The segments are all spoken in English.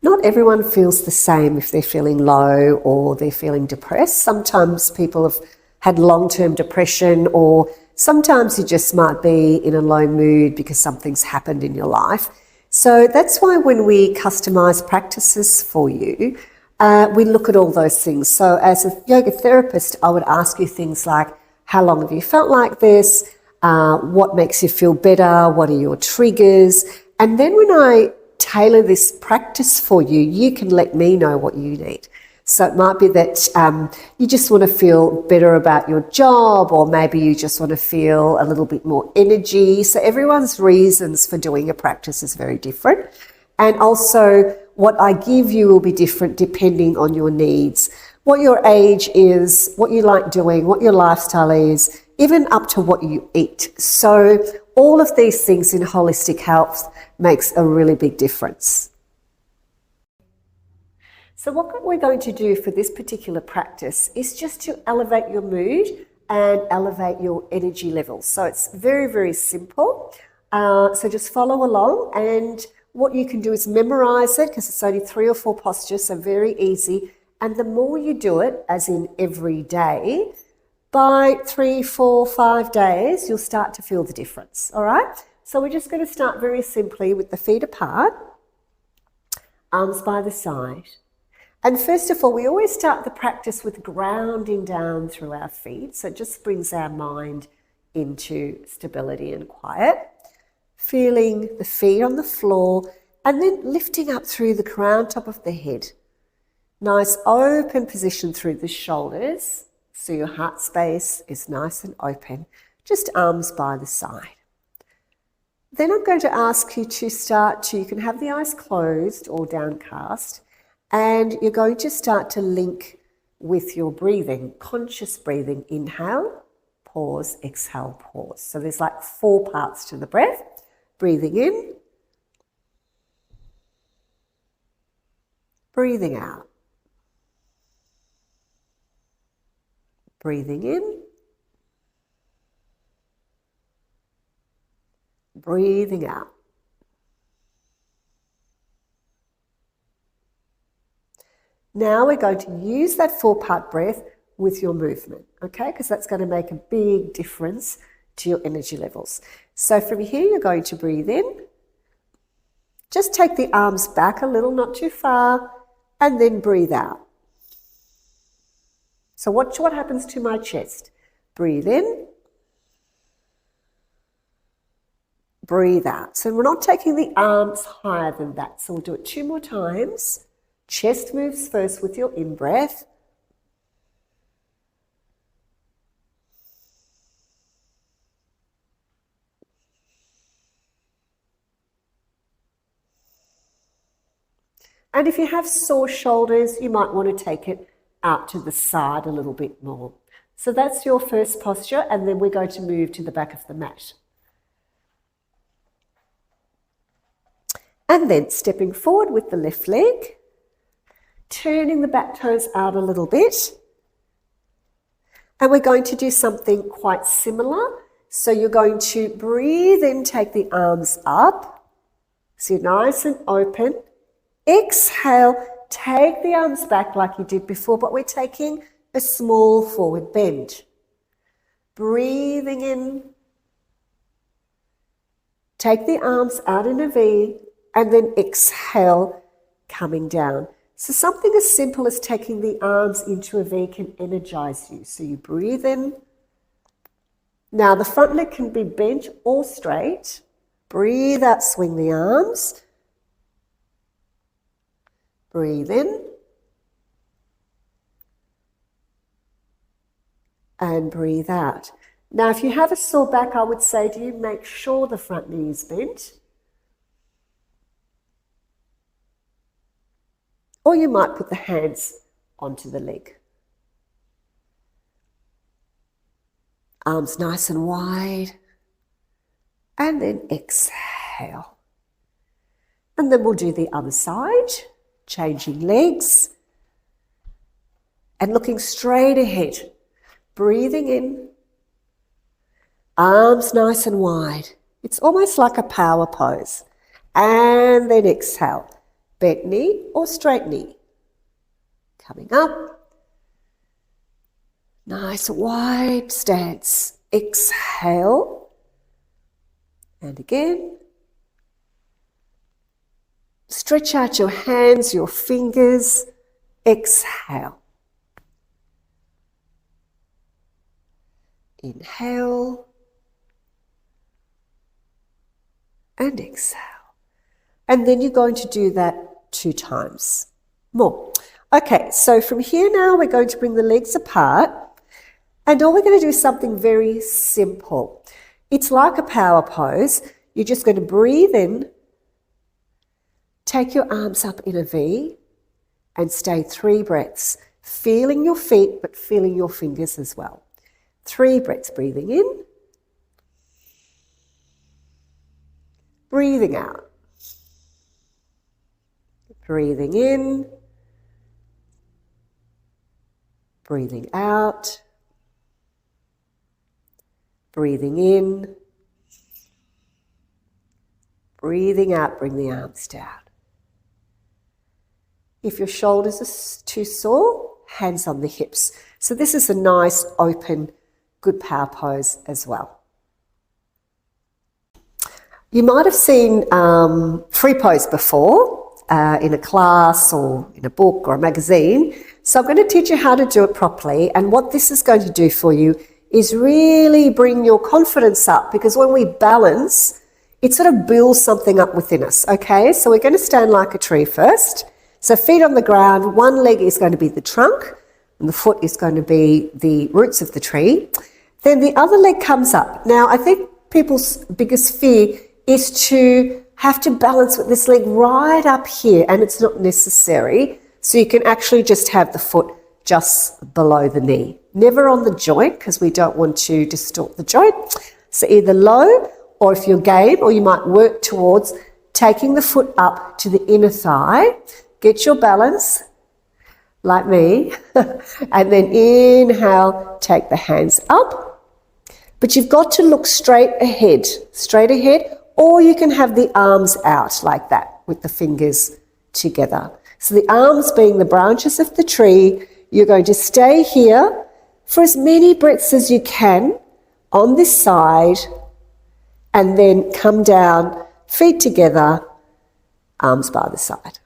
Not everyone feels the same if they're feeling low or they're feeling depressed. Sometimes people have had long-term depression, or sometimes you just might be in a low mood because something's happened in your life. So that's why when we customize practices for you, we look at all those things. So as a yoga therapist, I would ask you things like, how long have you felt like this? What makes you feel better? What are your triggers? And then when I tailor this practice for you, you can let me know what you need. So it might be that you just want to feel better about your job, or maybe you just want to feel a little bit more energy. So everyone's reasons for doing a practice is very different. And also what I give you will be different depending on your needs, what your age is, what you like doing, what your lifestyle is, even up to what you eat. So all of these things in holistic health makes a really big difference. So what we're going to do for this particular practice is just to elevate your mood and elevate your energy levels. So it's very, very simple. So just follow along, and what you can do is memorize it, because it's only 3 or 4 postures, so very easy. And the more you do it, as in every day, by 3, 4, 5 days, you'll start to feel the difference, all right? So we're just going to start very simply with the feet apart, arms by the side. And first of all, we always start the practice with grounding down through our feet. So it just brings our mind into stability and quiet. Feeling the feet on the floor, and then lifting up through the crown top of the head. Nice open position through the shoulders, so your heart space is nice and open. Just arms by the side. Then I'm going to ask you to start to, you can have the eyes closed or downcast, and you're going to start to link with your breathing, conscious breathing. Inhale, pause, exhale, pause. So there's like 4 parts to the breath. Breathing in, breathing out, breathing in, breathing out. Now we're going to use that 4-part breath with your movement, okay? Because that's going to make a big difference to your energy levels. So from here, you're going to breathe in. Just take the arms back a little, not too far, and then breathe out. So watch what happens to my chest. Breathe in. Breathe out. So we're not taking the arms higher than that. So we'll do it 2 more times. Chest moves first with your in-breath. And if you have sore shoulders, you might want to take it out to the side a little bit more. So that's your first posture, and then we're going to move to the back of the mat. And then stepping forward with the left leg, turning the back toes out a little bit. And we're going to do something quite similar. So you're going to breathe in, take the arms up. So you're nice and open. Exhale, take the arms back like you did before, but we're taking a small forward bend. Breathing in. Take the arms out in a V, and then exhale, coming down. So something as simple as taking the arms into a V can energize you. So you breathe in. Now the front leg can be bent or straight. Breathe out, swing the arms. Breathe in. And breathe out. Now, if you have a sore back, I would say, do you make sure the front knee is bent? Or you might put the hands onto the leg. Arms nice and wide. And then exhale. And then we'll do the other side. Changing legs and looking straight ahead. Breathing in, arms nice and wide. It's almost like a power pose. And then exhale. bent knee or straight knee. Coming up. Nice wide stance. Exhale. And again. Stretch out your hands, your fingers. Exhale. Inhale. And exhale. And then you're going to do that 2 times more. Okay, so from here now we're going to bring the legs apart, and all we're going to do is something very simple. It's like a power pose. You're just going to breathe in, take your arms up in a V, and stay 3 breaths, feeling your feet but feeling your fingers as well. 3 breaths, breathing in, breathing out, breathing in, breathing out, breathing in, breathing out, bring the arms down. If your shoulders are too sore, hands on the hips. So this is a nice, open, good power pose as well. You might have seen free pose before in a class or in a book or a magazine. So I'm going to teach you how to do it properly, and what this is going to do for you is really bring your confidence up, because when we balance, it sort of builds something up within us, okay? So we're going to stand like a tree first. So feet on the ground, one leg is going to be the trunk, and the foot is going to be the roots of the tree. Then the other leg comes up. Now, I think people's biggest fear is to have to balance with this leg right up here, and it's not necessary. So you can actually just have the foot just below the knee. Never on the joint, because we don't want to distort the joint. So either low, or if you're game, or you might work towards taking the foot up to the inner thigh. Get your balance, like me, and then inhale, take the hands up. But you've got to look straight ahead, or you can have the arms out like that with the fingers together. So the arms being the branches of the tree, you're going to stay here for as many breaths as you can on this side, and then come down, feet together, arms by the side.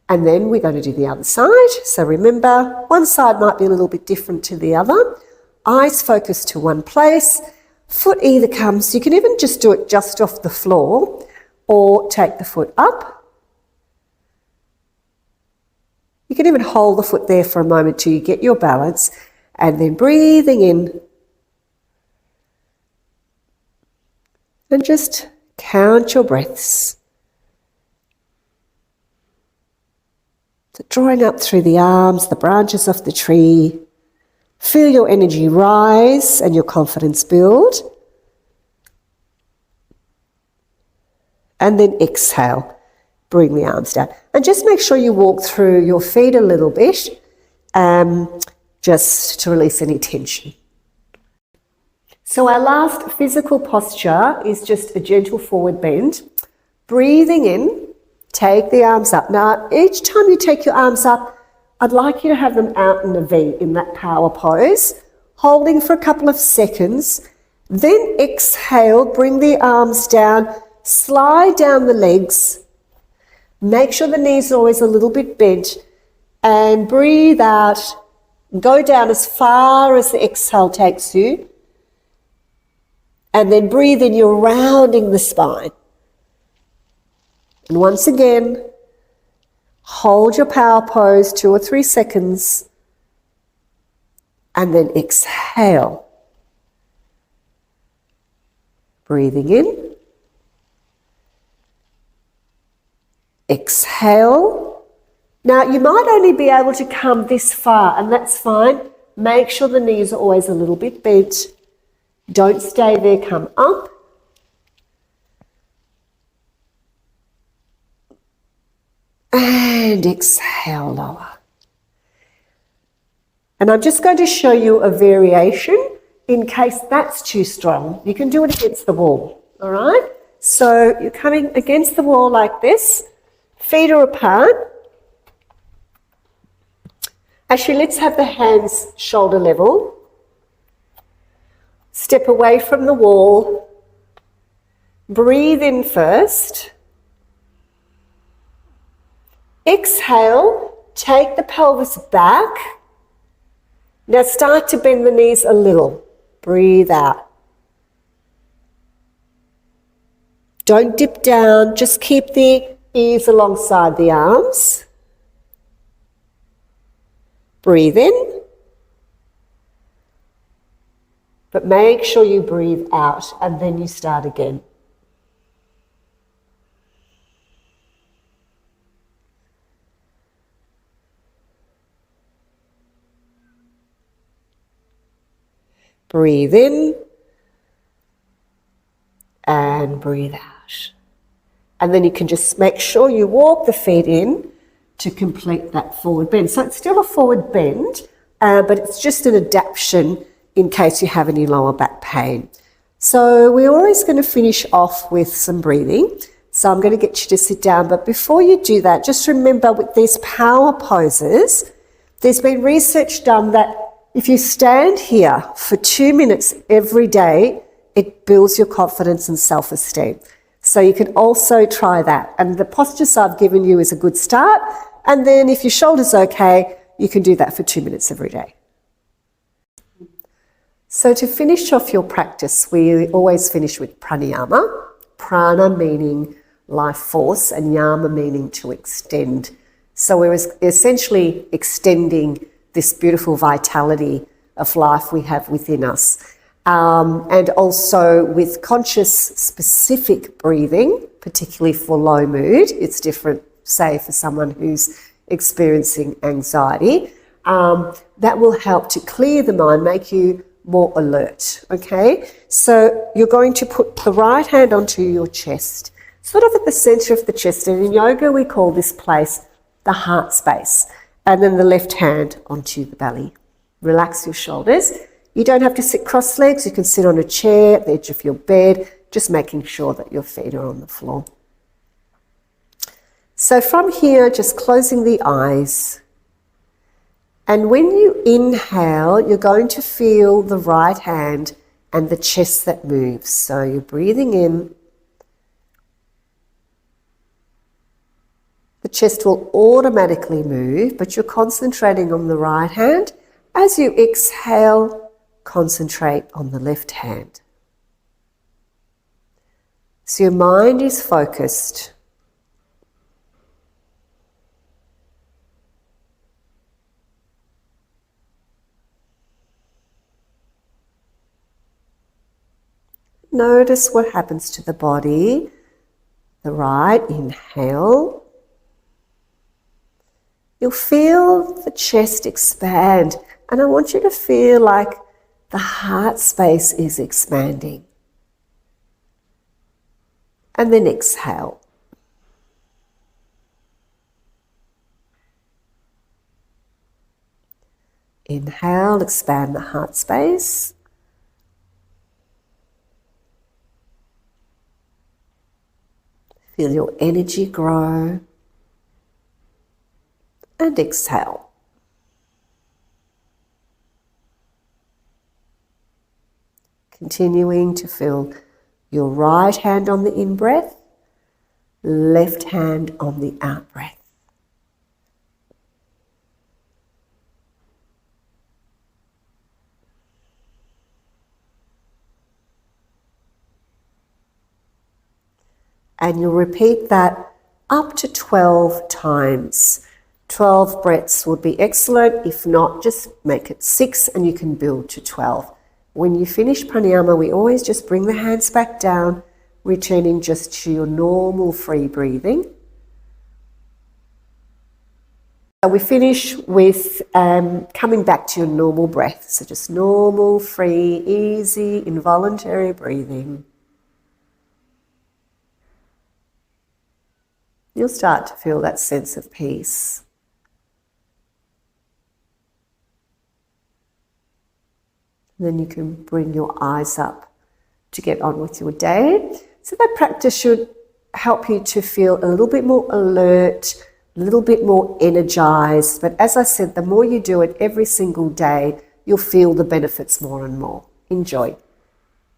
And then we're going to do the other side. So remember, one side might be a little bit different to the other. Eyes focus to one place. Foot either comes, you can even just do it just off the floor, or take the foot up. You can even hold the foot there for a moment till you get your balance, and then breathing in. And just count your breaths. So drawing up through the arms, the branches of the tree. Feel your energy rise and your confidence build. And then exhale. Bring the arms down. And just make sure you walk through your feet a little bit, just to release any tension. So our last physical posture is just a gentle forward bend. Breathing in, take the arms up. Now, each time you take your arms up, I'd like you to have them out in a V in that power pose, holding for a couple of seconds. Then exhale, bring the arms down, slide down the legs. Make sure the knees are always a little bit bent, and breathe out. Go down as far as the exhale takes you. And then breathe in, you're rounding the spine. And once again, hold your power pose 2 or 3 seconds. And then exhale. Breathing in. Exhale. Now, you might only be able to come this far, and that's fine. Make sure the knees are always a little bit bent. Don't stay there, come up. And exhale, lower. And I'm just going to show you a variation in case that's too strong. You can do it against the wall, all right? So you're coming against the wall like this. Feet are apart. Actually, let's have the hands shoulder level. Step away from the wall. Breathe in first. Exhale, take the pelvis back. Now start to bend the knees a little. Breathe out. Don't dip down, just keep the ears alongside the arms. Breathe in. But make sure you breathe out and then you start again. Breathe in and breathe out. And then you can just make sure you walk the feet in to complete that forward bend. So it's still a forward bend, but it's just an adaptation in case you have any lower back pain. So we're always going to finish off with some breathing. So I'm going to get you to sit down. But before you do that, just remember with these power poses, there's been research done that if you stand here for 2 minutes every day, it builds your confidence and self-esteem. So you can also try that. And the postures I've given you is a good start. And then if your shoulder's okay, you can do that for 2 minutes every day. So to finish off your practice, we always finish with pranayama. Prana meaning life force and yama meaning to extend. So we're essentially extending this beautiful vitality of life we have within us. And also with conscious specific breathing, particularly for low mood. It's different, say, for someone who's experiencing anxiety. That will help to clear the mind, make you more alert, okay? So you're going to put the right hand onto your chest, sort of at the center of the chest. And in yoga, we call this place the heart space. And then the left hand onto the belly. Relax your shoulders. You don't have to sit cross legs. You can sit on a chair at the edge of your bed, just making sure that your feet are on the floor. So from here, just closing the eyes. And when you inhale, you're going to feel the right hand and the chest that moves. So you're breathing in. The chest will automatically move, but you're concentrating on the right hand. As you exhale, concentrate on the left hand. So your mind is focused. Notice what happens to the body. The right inhale. You'll feel the chest expand, and I want you to feel like the heart space is expanding. And then exhale. Inhale, expand the heart space. Feel your energy grow. And exhale. Continuing to feel your right hand on the in-breath, left hand on the out-breath. And you'll repeat that up to 12 times. 12 breaths would be excellent. If not, just make it 6 and you can build to 12. When you finish pranayama, we always just bring the hands back down, returning just to your normal free breathing. So we finish with coming back to your normal breath. So just normal, free, easy, involuntary breathing. You'll start to feel that sense of peace. And then you can bring your eyes up to get on with your day. So that practice should help you to feel a little bit more alert, a little bit more energized. But as I said, the more you do it every single day, you'll feel the benefits more and more. Enjoy.